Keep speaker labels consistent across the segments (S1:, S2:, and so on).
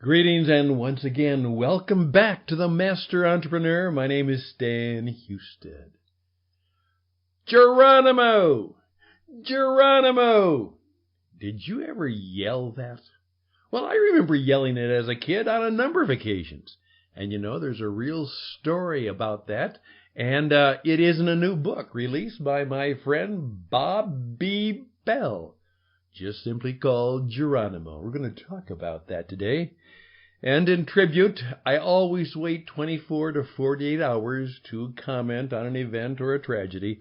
S1: Greetings and once again, welcome back to the Master Entrepreneur. My name is Stan Husted. Geronimo! Geronimo! Did you ever yell that? Well, I remember yelling it as a kid on a number of occasions. And you know, there's a real story about that. And it is in a new book released by my friend BobBBell, just simply called Geronimo. We're going to talk about that today. And in tribute, I always wait 24 to 48 hours to comment on an event or a tragedy.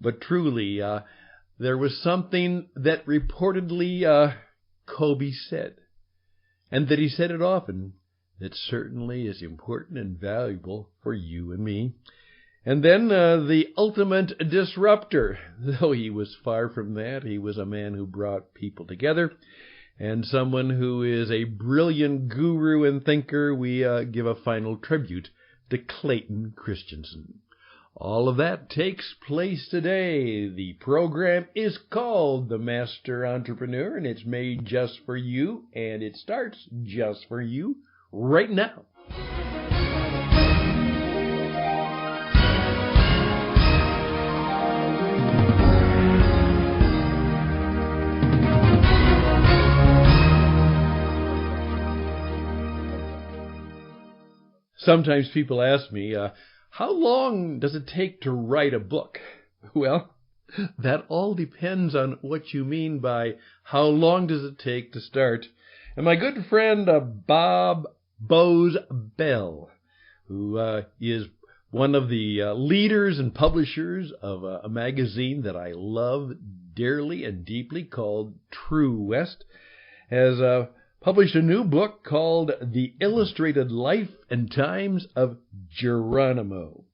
S1: But truly, there was something that reportedly Kobe said, and that he said it often, that certainly is important and valuable for you and me. And then the ultimate disruptor, though he was far from that, he was a man who brought people together, and someone who is a brilliant guru and thinker. We give a final tribute to Clayton Christensen. All of that takes place today. The program is called The Master Entrepreneur, and it's made just for you, and it starts just for you right now. Sometimes people ask me, how long does it take to write a book? Well, that all depends on what you mean by how long does it take to start. And my good friend BobBBell, who is one of the leaders and publishers of a magazine that I love dearly and deeply called True West, has published a new book called The Illustrated Life and Times of Geronimo.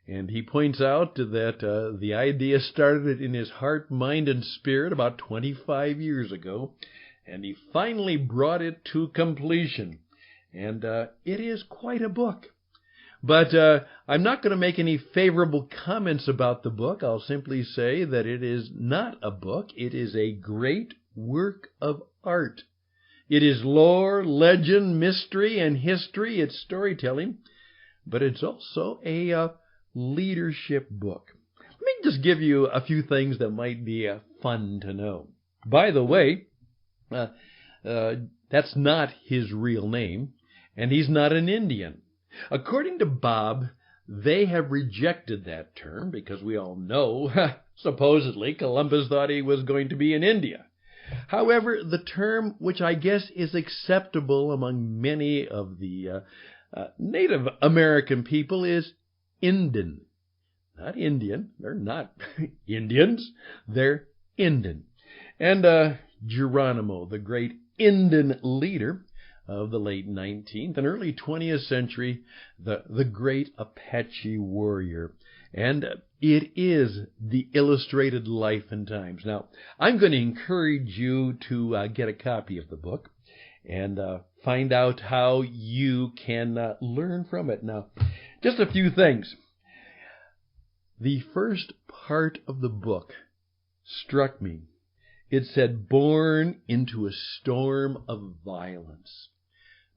S1: And he points out that the idea started in his heart, mind, and spirit about 25 years ago, and he finally brought it to completion. And it is quite a book. But I'm not going to make any favorable comments about the book. I'll simply say that it is not a book. It is a great work of art. It is lore, legend, mystery, and history. It's storytelling, but it's also a leadership book. Let me just give you a few things that might be fun to know. By the way, that's not his real name, and he's not an Indian. According to Bob, they have rejected that term because we all know, supposedly, Columbus thought he was going to be in India. However, the term, which I guess is acceptable among many of the Native American people, is Indian. Not Indian. They're not Indians. They're Indian. And Geronimo, the great Indian leader of the late 19th and early 20th century, the great Apache warrior. And it is The Illustrated Life and Times. Now, I'm going to encourage you to get a copy of the book and find out how you can learn from it. Now, just a few things. The first part of the book struck me. It said, born into a storm of violence.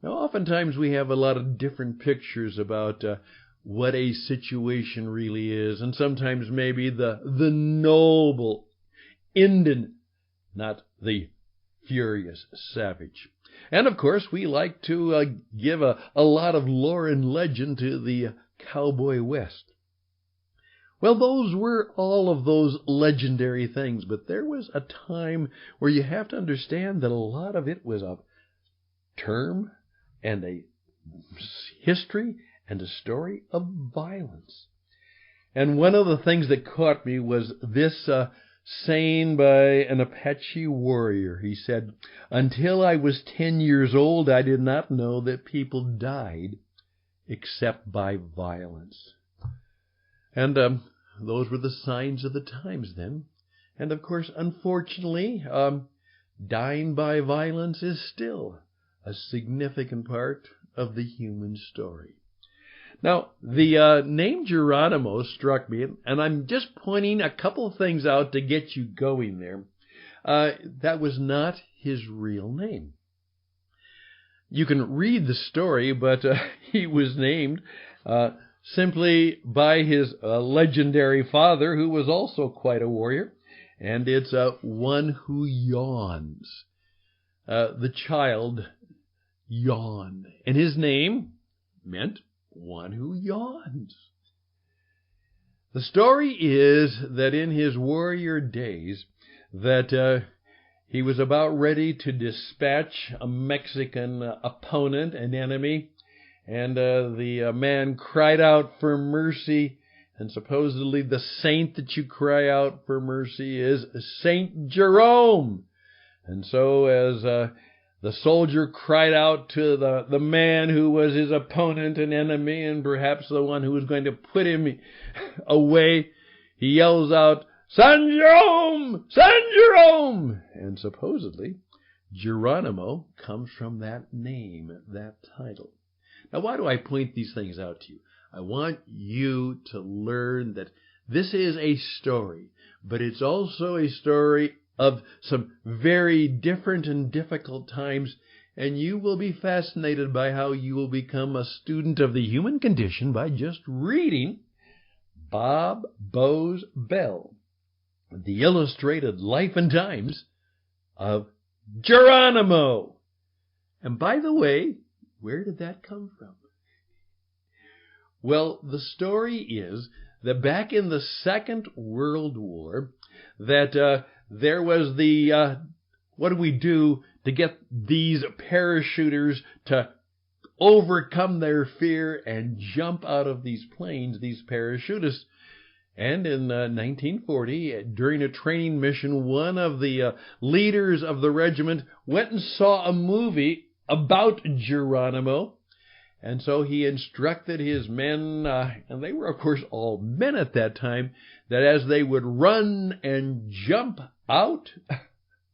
S1: Now, oftentimes we have a lot of different pictures about what a situation really is, and sometimes maybe the noble Indian, not the furious savage. And of course, we like to give a lot of lore and legend to the cowboy West. Well, those were all of those legendary things, but there was a time where you have to understand that a lot of it was a term and a history and a story of violence. And one of the things that caught me was this saying by an Apache warrior. He said, until I was 10 years old, I did not know that people died except by violence. And those were the signs of the times then. And of course, unfortunately, dying by violence is still a significant part of the human story. Now, the name Geronimo struck me, and I'm just pointing a couple of things out to get you going there. That was not his real name. You can read the story, but he was named simply by his legendary father, who was also quite a warrior, and it's one who yawns. The child yawned, and his name meant one who yawns. The story is that in his warrior days, that he was about ready to dispatch a Mexican opponent, an enemy, and the man cried out for mercy, and supposedly the saint that you cry out for mercy is Saint Jerome. And so as the soldier cried out to the man who was his opponent and enemy, and perhaps the one who was going to put him away, he yells out, "San Jerome! San Jerome!" And supposedly, Geronimo comes from that name, that title. Now, why do I point these things out to you? I want you to learn that this is a story, but it's also a story of some very different and difficult times, and you will be fascinated by how you will become a student of the human condition by just reading BobBBell, the illustrated life and times of Geronimo. And by the way, where did that come from? Well, the story is that back in the Second World War, that there was the, what do we do to get these parachuters to overcome their fear and jump out of these planes, these parachutists? And in 1940, during a training mission, one of the leaders of the regiment went and saw a movie about Geronimo. And so he instructed his men, and they were, of course, all men at that time, that as they would run and jump out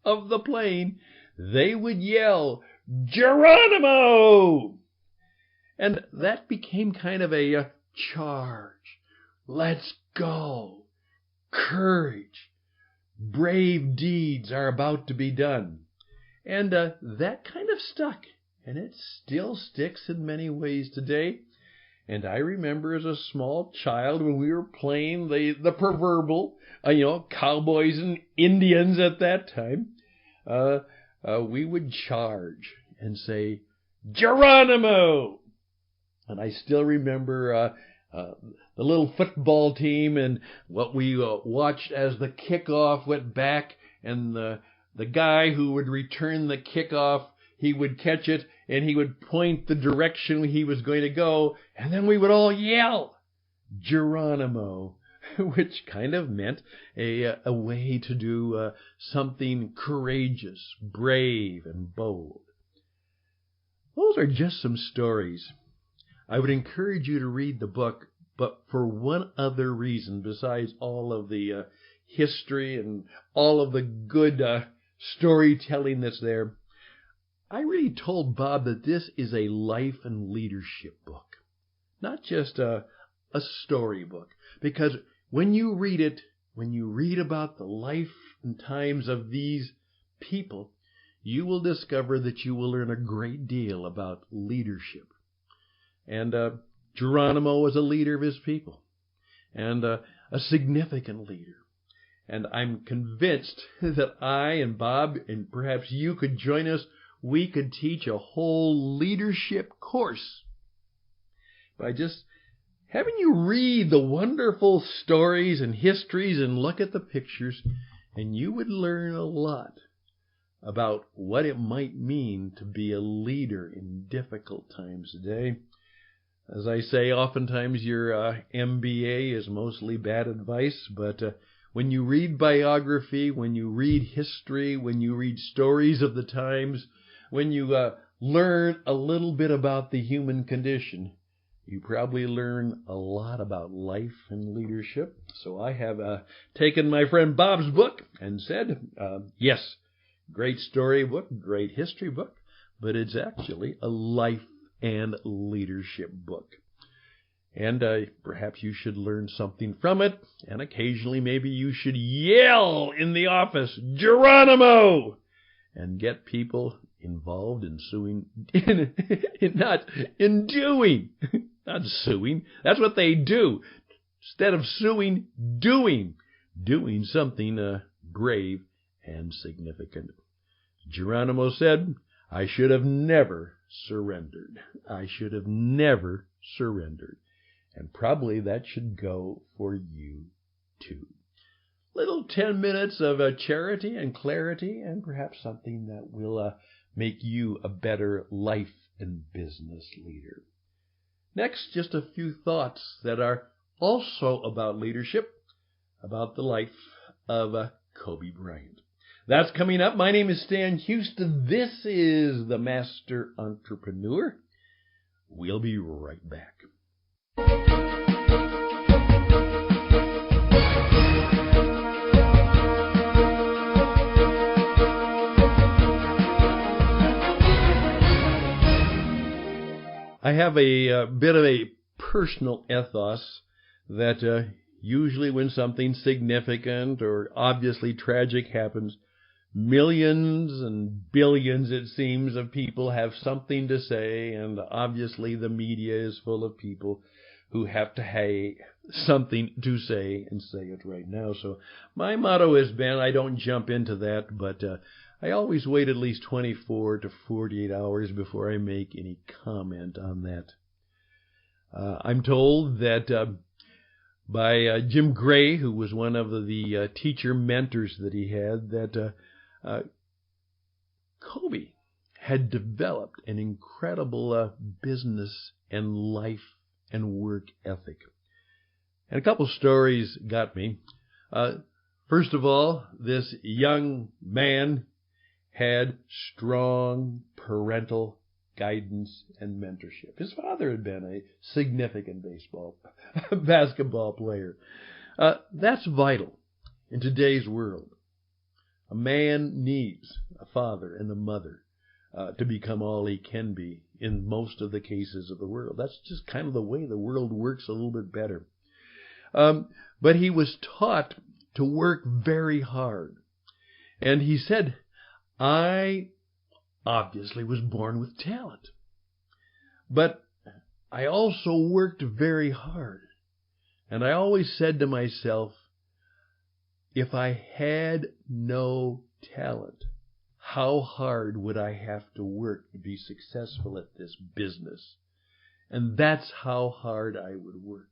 S1: of the plane, they would yell, "Geronimo!" And that became kind of a charge. Let's go. Courage. Brave deeds are about to be done. And that kind of stuck. And it still sticks in many ways today. And I remember as a small child when we were playing the proverbial, cowboys and Indians at that time, we would charge and say, "Geronimo!" And I still remember the little football team and what we watched as the kickoff went back, and the guy who would return the kickoff, he would catch it, and he would point the direction he was going to go, and then we would all yell, "Geronimo," which kind of meant a way to do something courageous, brave, and bold. Those are just some stories. I would encourage you to read the book, but for one other reason besides all of the history and all of the good storytelling that's there. I really told Bob that this is a life and leadership book, not just a storybook. Because when you read it, when you read about the life and times of these people, you will discover that you will learn a great deal about leadership. And Geronimo was a leader of his people, and a significant leader. And I'm convinced that I and Bob, and perhaps you could join us, we could teach a whole leadership course by just having you read the wonderful stories and histories and look at the pictures, and you would learn a lot about what it might mean to be a leader in difficult times today. As I say, oftentimes your MBA is mostly bad advice, but when you read biography, when you read history, when you read stories of the times, when you learn a little bit about the human condition, you probably learn a lot about life and leadership. So I have taken my friend Bob's book and said, yes, great story book, great history book, but it's actually a life and leadership book. And perhaps you should learn something from it, and occasionally maybe you should yell in the office, "Geronimo!" and get people involved in suing, not in doing, not suing. That's what they do. Instead of suing, doing something brave and significant. Geronimo said, I should have never surrendered. I should have never surrendered. And probably that should go for you too. Little 10 minutes of charity and clarity, and perhaps something that will make you a better life and business leader. Next, just a few thoughts that are also about leadership, about the life of Kobe Bryant. That's coming up. My name is Stan Houston. This is The Master Entrepreneur. We'll be right back. I have a bit of a personal ethos that usually when something significant or obviously tragic happens, millions and billions, it seems, of people have something to say, and obviously the media is full of people who have to have something to say and say it right now. So my motto has been, I don't jump into that, but I always wait at least 24 to 48 hours before I make any comment on that. I'm told that by Jim Gray, who was one of the teacher mentors that he had, that Kobe had developed an incredible business and life and work ethic. And a couple stories got me. First of all, this young man had strong parental guidance and mentorship. His father had been a significant basketball player. That's vital in today's world. A man needs a father and a mother to become all he can be in most of the cases of the world. That's just kind of the way the world works a little bit better. But he was taught to work very hard. And he said, I obviously was born with talent, but I also worked very hard. And I always said to myself, if I had no talent, how hard would I have to work to be successful at this business? And that's how hard I would work.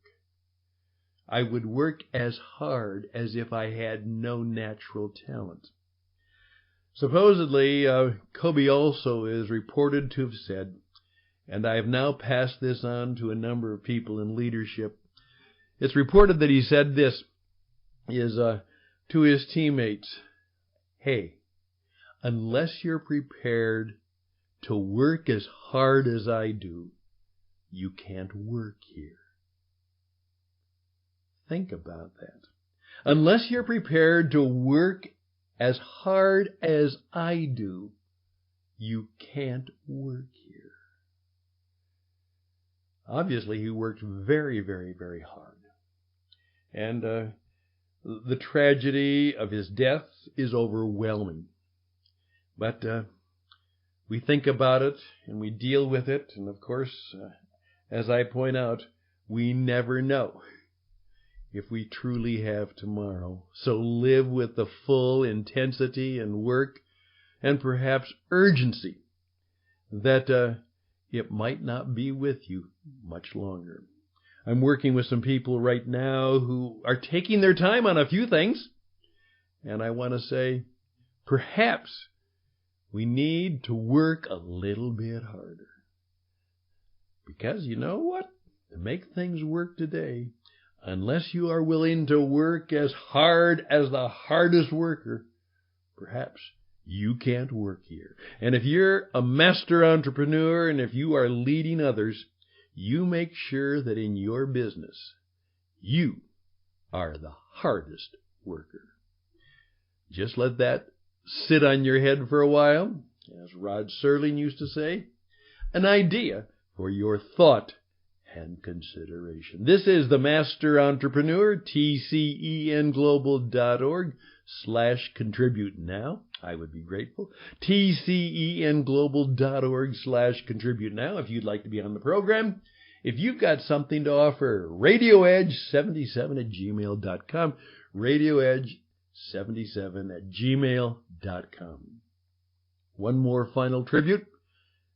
S1: I would work as hard as if I had no natural talent. Supposedly, Kobe also is reported to have said, and I have now passed this on to a number of people in leadership, it's reported that he said this, is to his teammates, hey, unless you're prepared to work as hard as I do, you can't work here. Think about that. Unless you're prepared to work as hard as I do, you can't work here. Obviously, he worked very, very, very hard. And the tragedy of his death is overwhelming. But we think about it and we deal with it. And of course, as I point out, we never know if we truly have tomorrow. So live with the full intensity and work and perhaps urgency that it might not be with you much longer. I'm working with some people right now who are taking their time on a few things. And I want to say, perhaps we need to work a little bit harder. Because you know what? To make things work today, unless you are willing to work as hard as the hardest worker, perhaps you can't work here. And if you're a master entrepreneur and if you are leading others, you make sure that in your business, you are the hardest worker. Just let that sit on your head for a while. As Rod Serling used to say, an idea for your thought and consideration. This is The Master Entrepreneur, tcenglobal.org/contribute now. I would be grateful. tcenglobal.org/contribute now if you'd like to be on the program. If you've got something to offer, radioedge77@gmail.com, radioedge77@gmail.com. One more final tribute,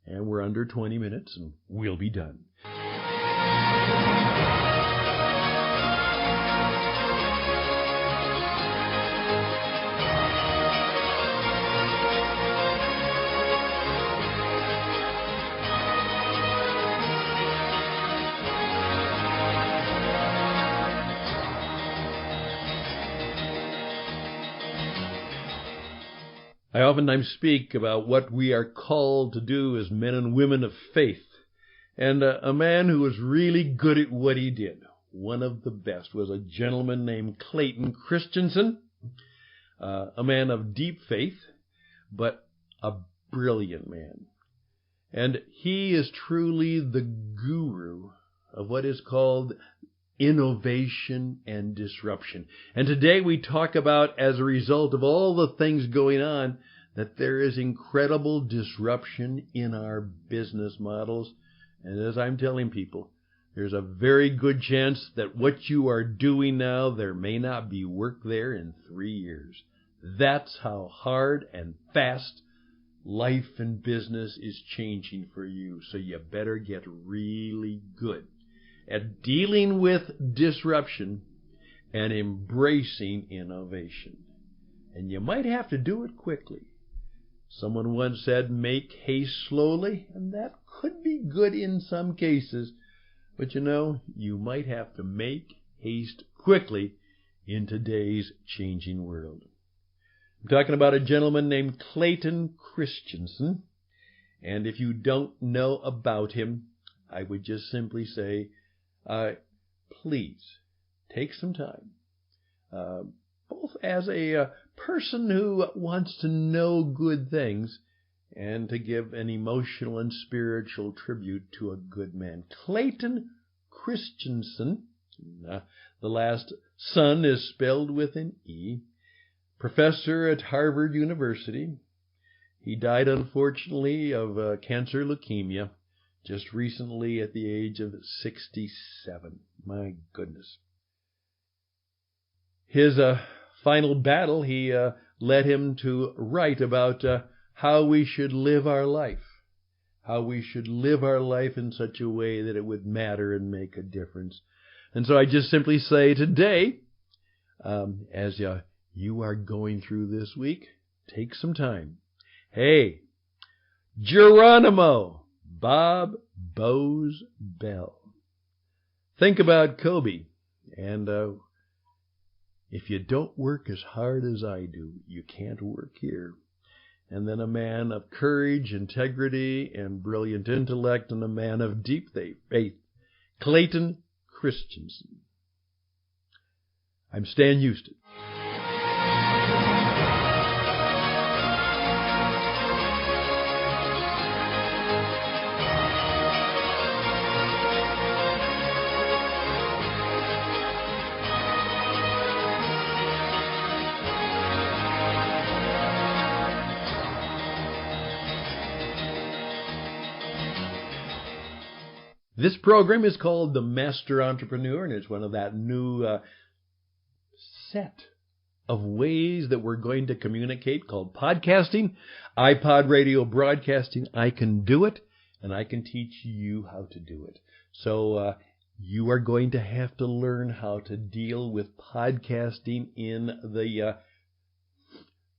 S1: and we're under 20 minutes, and we'll be done. I oftentimes speak about what we are called to do as men and women of faith. And a man who was really good at what he did, one of the best, was a gentleman named Clayton Christensen, a man of deep faith, but a brilliant man. And he is truly the guru of what is called innovation and disruption. And today we talk about, as a result of all the things going on, that there is incredible disruption in our business models. And as I'm telling people, there's a very good chance that what you are doing now, there may not be work there in 3 years. That's how hard and fast life and business is changing for you. So you better get really good at dealing with disruption and embracing innovation. And you might have to do it quickly. Someone once said, make haste slowly, and that could be good in some cases. But you might have to make haste quickly in today's changing world. I'm talking about a gentleman named Clayton Christensen. And if you don't know about him, I would just simply say, please take some time, both as a person who wants to know good things and to give an emotional and spiritual tribute to a good man. Clayton Christensen, the last son is spelled with an E, professor at Harvard University. He died, unfortunately, of cancer leukemia just recently at the age of 67. My goodness. His final battle, he led him to write about how we should live our life. How we should live our life in such a way that it would matter and make a difference. And so I just simply say today, as you are going through this week, take some time. Hey, Geronimo, BobBBell. Think about Kobe, and if you don't work as hard as I do, you can't work here. And then a man of courage, integrity, and brilliant intellect, and a man of deep faith, Clayton Christensen. I'm Stan Houston. This program is called The Master Entrepreneur, and it's one of that new set of ways that we're going to communicate called podcasting, iPod radio broadcasting. I can do it, and I can teach you how to do it. So you are going to have to learn how to deal with podcasting in the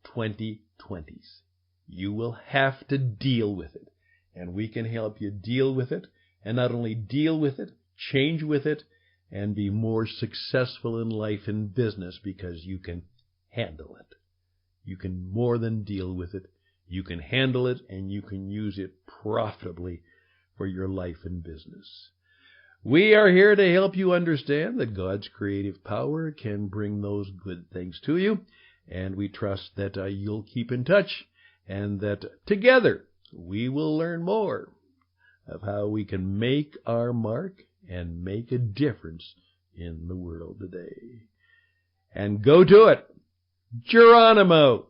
S1: 2020s. You will have to deal with it, and we can help you deal with it. And not only deal with it, change with it, and be more successful in life and business because you can handle it. You can more than deal with it. You can handle it, and you can use it profitably for your life and business. We are here to help you understand that God's creative power can bring those good things to you, and we trust that you'll keep in touch and that together we will learn more of how we can make our mark and make a difference in the world today. And go to it. Geronimo,